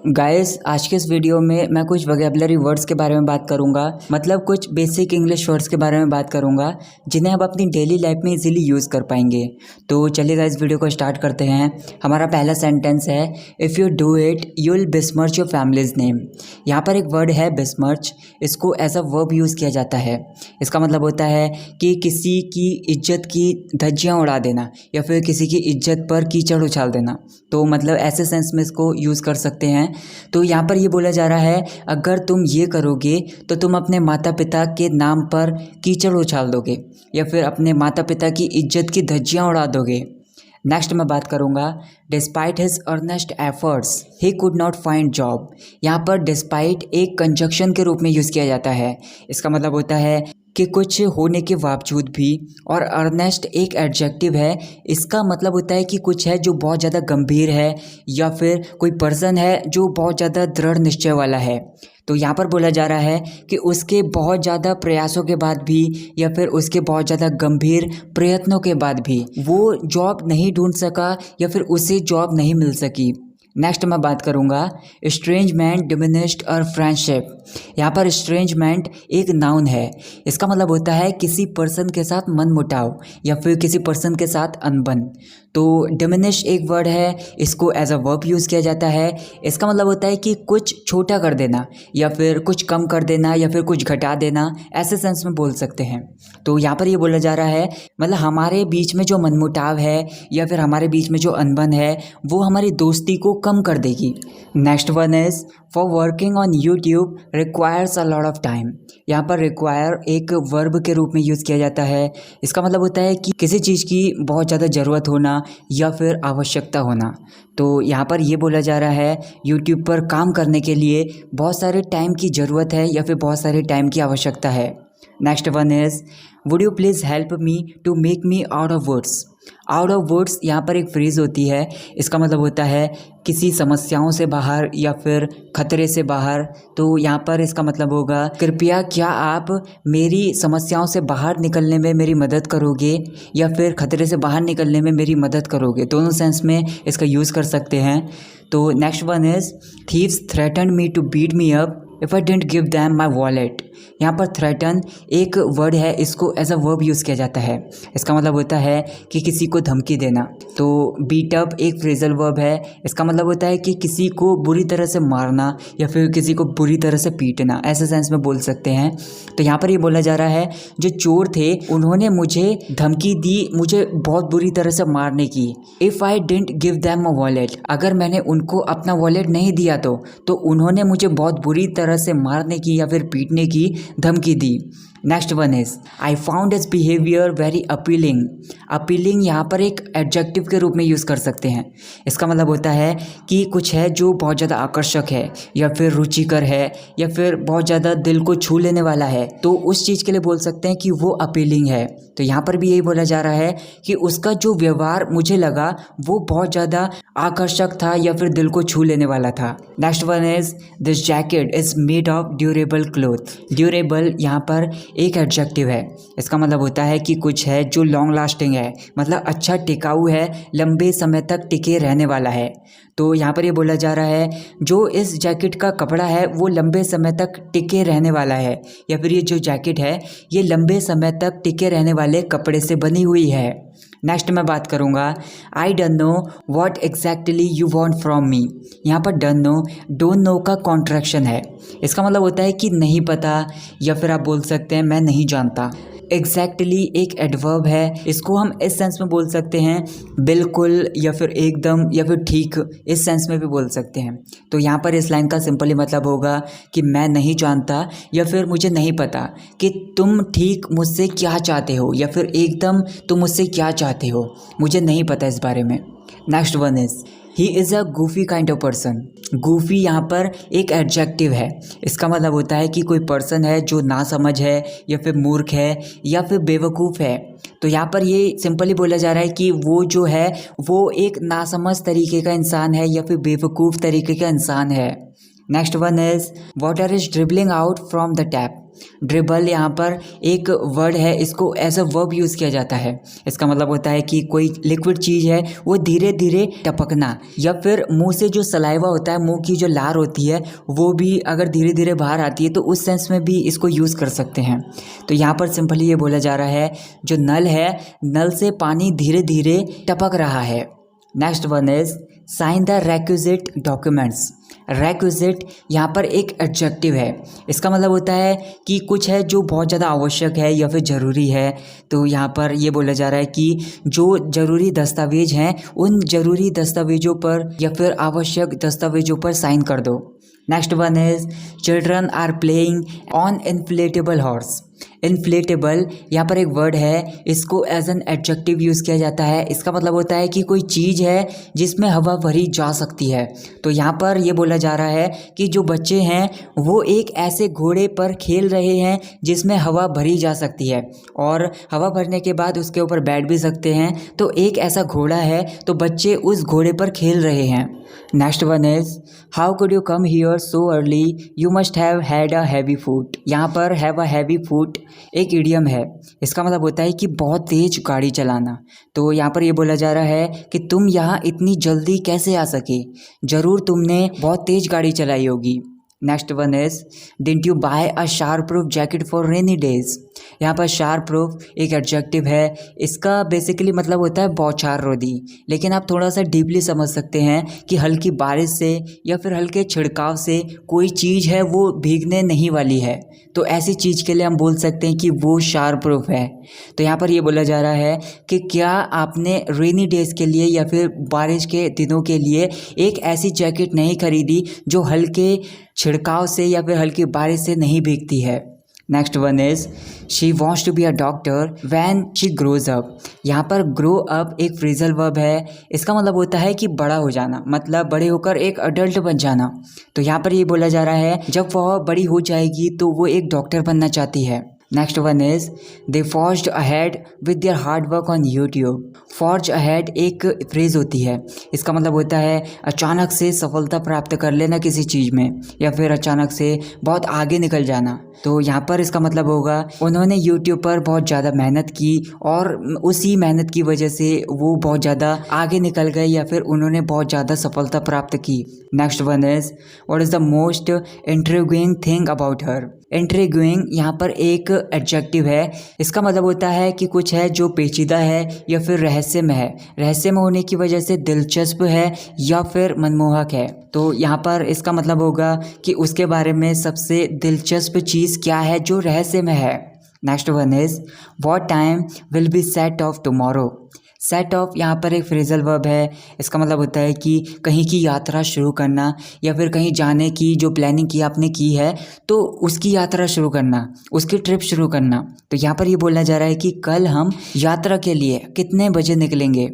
Guys, आज के इस वीडियो में मैं कुछ वोकैबुलरी वर्ड्स के बारे में बात करूंगा। मतलब कुछ बेसिक इंग्लिश वर्ड्स के बारे में बात करूंगा जिन्हें आप अपनी डेली लाइफ में इजीली यूज़ कर पाएंगे। तो चलिए गाइस, वीडियो को स्टार्ट करते हैं। हमारा पहला सेंटेंस है, if you do it you will besmirch your family's name. यहाँ पर एक वर्ड है बिस्मर्च, इसको एज अ वर्ब यूज़ किया जाता है। इसका मतलब होता है कि किसी की इज्जत की धज्जियाँ उड़ा देना या फिर किसी की इज्जत पर कीचड़ उछाल देना। तो मतलब ऐसे सेंस में इसको यूज़ कर सकते हैं। तो यहाँ पर ये बोला जा रहा है, अगर तुम ये करोगे तो तुम अपने माता पिता के नाम पर कीचड़ उछाल दोगे या फिर अपने माता पिता की इज्जत की धज्जियाँ उड़ा दोगे। नेक्स्ट मैं बात करूँगा, despite his earnest efforts he could not find job. यहाँ पर डिस्पाइट एक कंजक्शन के रूप में यूज़ किया जाता है। इसका मतलब होता है कि कुछ होने के बावजूद भी, और अर्नेस्ट एक एडजेक्टिव है। इसका मतलब होता है कि कुछ है जो बहुत ज़्यादा गंभीर है या फिर कोई पर्सन है जो बहुत ज़्यादा दृढ़ निश्चय वाला है। तो यहाँ पर बोला जा रहा है कि उसके बहुत ज़्यादा प्रयासों के बाद भी या फिर उसके बहुत ज़्यादा गंभीर प्रयत्नों के बाद भी वो जॉब नहीं ढूंढ सका या फिर उसे जॉब नहीं मिल सकी। नेक्स्ट मैं बात करूँगा, स्ट्रेंजमेंट डिमिनिश्ड अवर फ्रेंडशिप। यहाँ पर स्ट्रेंजमेंट एक नाउन है। इसका मतलब होता है किसी पर्सन के साथ मनमुटाव या फिर किसी पर्सन के साथ अनबन। तो डिमिनिश एक वर्ड है, इसको एज अ वर्ब यूज़ किया जाता है। इसका मतलब होता है कि कुछ छोटा कर देना या फिर कुछ कम कर देना या फिर कुछ घटा देना, ऐसे सेंस में बोल सकते हैं। तो यहाँ पर ये बोला जा रहा है, मतलब हमारे बीच में जो मनमुटाव है या फिर हमारे बीच में जो अनबन है वो हमारी दोस्ती को कम कर देगी। Next one is, for working on YouTube requires a lot of time. यहाँ पर रिक्वायर एक वर्ब के रूप में यूज़ किया जाता है। इसका मतलब होता है कि किसी चीज़ की बहुत ज़्यादा ज़रूरत होना या फिर आवश्यकता होना। तो यहाँ पर ये बोला जा रहा है, यूट्यूब पर काम करने के लिए बहुत सारे टाइम की ज़रूरत है या फिर बहुत सारे टाइम की आवश्यकता है। Next one is, would you please help me to make me out of words. Out of words यहाँ पर एक फ्रेज़ होती है। इसका मतलब होता है किसी समस्याओं से बाहर या फिर खतरे से बाहर। तो यहाँ पर इसका मतलब होगा, कृपया क्या आप मेरी समस्याओं से बाहर निकलने में मेरी मदद करोगे या फिर खतरे से बाहर निकलने में मेरी मदद करोगे। दोनों सेंस में इसका यूज़ कर सकते हैं। तो next one is, thieves threatened me to beat me up if I didn't give them my wallet. यहाँ पर थ्रेटन एक वर्ड है, इसको एज अ वर्ब यूज़ किया जाता है। इसका मतलब होता है कि किसी को धमकी देना। तो बीट अप एक फ्रेजल वर्ब है। इसका मतलब होता है कि किसी को बुरी तरह से मारना या फिर किसी को बुरी तरह से पीटना, ऐसे सेंस में बोल सकते हैं। तो यहाँ पर ये बोला जा रहा है, जो चोर थे उन्होंने मुझे धमकी दी मुझे बहुत बुरी तरह से मारने की। If I didn't give them a wallet, अगर मैंने उनको अपना वॉलेट नहीं दिया तो उन्होंने मुझे बहुत बुरी तरह से मारने की या फिर पीटने की धमकी दी। Next one is, I found his behaviour very appealing. Appealing यहाँ पर एक एडजेक्टिव के रूप में यूज़ कर सकते हैं। इसका मतलब होता है कि कुछ है जो बहुत ज़्यादा आकर्षक है या फिर रुचिकर है या फिर बहुत ज़्यादा दिल को छू लेने वाला है, तो उस चीज़ के लिए बोल सकते हैं कि वो अपीलिंग है। तो यहाँ पर भी यही बोला जा रहा है कि उसका जो व्यवहार मुझे लगा वो बहुत ज़्यादा आकर्षक था या फिर दिल को छू लेने वाला था। Next one is, this jacket is made of durable cloth. Durable यहाँ पर एक एडजेक्टिव है। इसका मतलब होता है कि कुछ है जो लॉन्ग लास्टिंग है, मतलब अच्छा टिकाऊ है, लंबे समय तक टिके रहने वाला है। तो यहाँ पर ये बोला जा रहा है, जो इस जैकेट का कपड़ा है वो लंबे समय तक टिके रहने वाला है या फिर ये जो जैकेट है ये लंबे समय तक टिके रहने वाले कपड़े से बनी हुई है। नेक्स्ट मैं बात करूँगा, I don't know what exactly you want from me. यहाँ पर डोंट नो का कॉन्ट्रैक्शन है। इसका मतलब होता है कि नहीं पता या फिर आप बोल सकते हैं मैं नहीं जानता। एग्जैक्टली एक एडवर्ब है, इसको हम इस सेंस में बोल सकते हैं बिल्कुल या फिर एकदम या फिर ठीक, इस सेंस में भी बोल सकते हैं। तो यहाँ पर इस लाइन का सिंपली मतलब होगा कि मैं नहीं जानता या फिर मुझे नहीं पता कि तुम ठीक मुझसे क्या चाहते हो या फिर एकदम तुम मुझसे क्या चाहते हो, मुझे नहीं पता इस बारे में। Next one is, he is a Goofy kind of person. Goofy यहाँ पर एक एडजेक्टिव है। इसका मतलब होता है कि कोई पर्सन है जो नासमझ है या फिर मूर्ख है या फिर बेवकूफ़ है। तो यहाँ पर ये सिंपली बोला जा रहा है कि वो जो है वो एक नासमझ तरीके का इंसान है या फिर बेवकूफ़ तरीके का इंसान है। Next one is, water is dribbling out from the tap. Dribble यहाँ पर एक वर्ड है, इसको एज अ वर्ब यूज़ किया जाता है। इसका मतलब होता है कि कोई लिक्विड चीज़ है वो धीरे धीरे टपकना, या फिर मुंह से जो सलाइवा होता है, मुंह की जो लार होती है वो भी अगर धीरे धीरे बाहर आती है तो उस सेंस में भी इसको यूज़ कर सकते हैं। तो यहाँ पर सिंपली ये बोला जा रहा है जो नल है, नल से पानी धीरे धीरे टपक रहा है। Next one is sine the requisite documents. Requisite यहाँ पर एक एडजेक्टिव है। इसका मतलब होता है कि कुछ है जो बहुत ज़्यादा आवश्यक है या फिर ज़रूरी है। तो यहाँ पर ये बोला जा रहा है कि जो ज़रूरी दस्तावेज हैं उन ज़रूरी दस्तावेजों पर या फिर आवश्यक दस्तावेजों पर साइन कर दो। Next one is children are playing on inflatable horse. Inflatable यहाँ पर एक वर्ड है, इसको एज एन एडजेक्टिव यूज़ किया जाता है। इसका मतलब होता है कि कोई चीज़ है जिसमें हवा भरी जा सकती है। तो यहाँ पर ये बोला जा रहा है कि जो बच्चे हैं वो एक ऐसे घोड़े पर खेल रहे हैं जिसमें हवा भरी जा सकती है, और हवा भरने के बाद उसके ऊपर बैठ भी सकते हैं। तो एक ऐसा घोड़ा है, तो बच्चे उस घोड़े पर खेल रहे हैं। Next one is how could you come here so early, you must have had a heavy foot. यहाँ पर हैव अ हैवी फूट एक इडियम है। इसका मतलब होता है कि बहुत तेज गाड़ी चलाना। तो यहाँ पर ये बोला जा रहा है कि तुम यहाँ इतनी जल्दी कैसे आ सके, ज़रूर तुमने बहुत तेज गाड़ी चलाई होगी। Next one is didn't you buy a sharp proof jacket for rainy days. यहाँ पर शार्प प्रूफ एक एडजेक्टिव है। इसका बेसिकली मतलब होता है बौछार रोधी, लेकिन आप थोड़ा सा डीपली समझ सकते हैं कि हल्की बारिश से या फिर हल्के छिड़काव से कोई चीज़ है वो भीगने नहीं वाली है, तो ऐसी चीज़ के लिए हम बोल सकते हैं कि वो शार्प प्रूफ है। तो यहाँ पर ये बोला जा रहा है कि क्या आपने रेनी डेज के लिए या फिर बारिश के दिनों के लिए एक ऐसी जैकेट नहीं खरीदी जो हल्के छिड़काव से या फिर हल्की बारिश से नहीं भीगती है। Next one is she wants to be a doctor when she grows up. यहाँ पर ग्रो अप एक फ्रेजल वर्ब है। इसका मतलब होता है कि बड़ा हो जाना, मतलब बड़े होकर एक अडल्ट बन जाना। तो यहाँ पर ये बोला जा रहा है जब वह बड़ी हो जाएगी तो वो एक डॉक्टर बनना चाहती है। Next one is they forged ahead with their hard work on YouTube. Forge ahead एक फ्रेज होती है। इसका मतलब होता है अचानक से सफलता प्राप्त कर लेना किसी चीज़ में, या फिर अचानक से बहुत आगे निकल जाना। तो यहाँ पर इसका मतलब होगा उन्होंने यूट्यूब पर बहुत ज़्यादा मेहनत की और उसी मेहनत की वजह से वो बहुत ज़्यादा आगे निकल गए या फिर उन्होंने बहुत ज़्यादा सफलता प्राप्त की। Next one is what is the most intriguing thing about her. Intriguing यहाँ पर एक एडजेक्टिव है। इसका मतलब होता है कि कुछ है जो पेचीदा है या फिर रहस्यमय है। रहस्यमय होने की वजह से दिलचस्प है या फिर मनमोहक है। तो यहाँ पर इसका मतलब होगा कि उसके बारे में सबसे दिलचस्प चीज़ क्या है जो रहस्यमय है। Next one is what time will be set of tomorrow. Set of यहाँ पर एक फ्रेजल वर्ब है। इसका मतलब होता है कि कहीं की यात्रा शुरू करना या फिर कहीं जाने की जो प्लानिंग की आपने की है तो उसकी यात्रा शुरू करना, उसकी ट्रिप शुरू करना। तो यहाँ पर ये बोलना जा रहा है कि कल हम यात्रा के लिए कितने बजे निकलेंगे।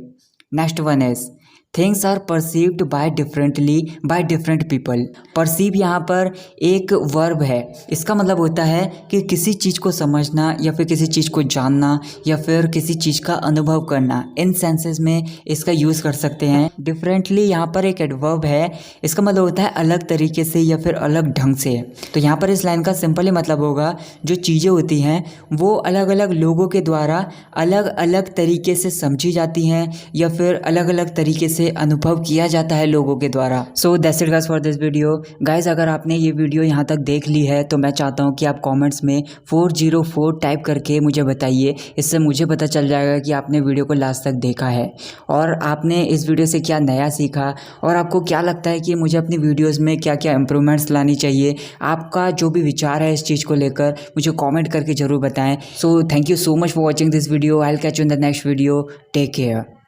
Next one is things are perceived by differently by different people. Perceive यहाँ पर एक वर्ब है। इसका मतलब होता है कि किसी चीज़ को समझना या फिर किसी चीज़ को जानना या फिर किसी चीज़ का अनुभव करना, इन सेंसेस में इसका यूज़ कर सकते हैं। डिफरेंटली यहाँ पर एक एडवर्ब है। इसका मतलब होता है अलग तरीके से या फिर अलग ढंग से। तो यहाँ पर इस लाइन का सिंपली मतलब होगा जो चीज़ें होती हैं वो अलग अलग लोगों के द्वारा अलग अलग तरीके से समझी जाती हैं या फिर अलग अलग तरीके से अनुभव किया जाता है लोगों के द्वारा। So that's it guys for this video. Guys अगर आपने ये वीडियो यहाँ तक देख ली है तो मैं चाहता हूँ कि आप कमेंट्स में 404 टाइप करके मुझे बताइए। इससे मुझे पता चल जाएगा कि आपने वीडियो को लास्ट तक देखा है और आपने इस वीडियो से क्या नया सीखा और आपको क्या लगता है कि मुझे अपनी वीडियोज़ में क्या क्या इंप्रूवमेंट्स लानी चाहिए। आपका जो भी विचार है इस चीज़ को लेकर मुझे कॉमेंट करके ज़रूर बताएँ। So thank you so much for watching this video. I will catch you in the next video. Take care.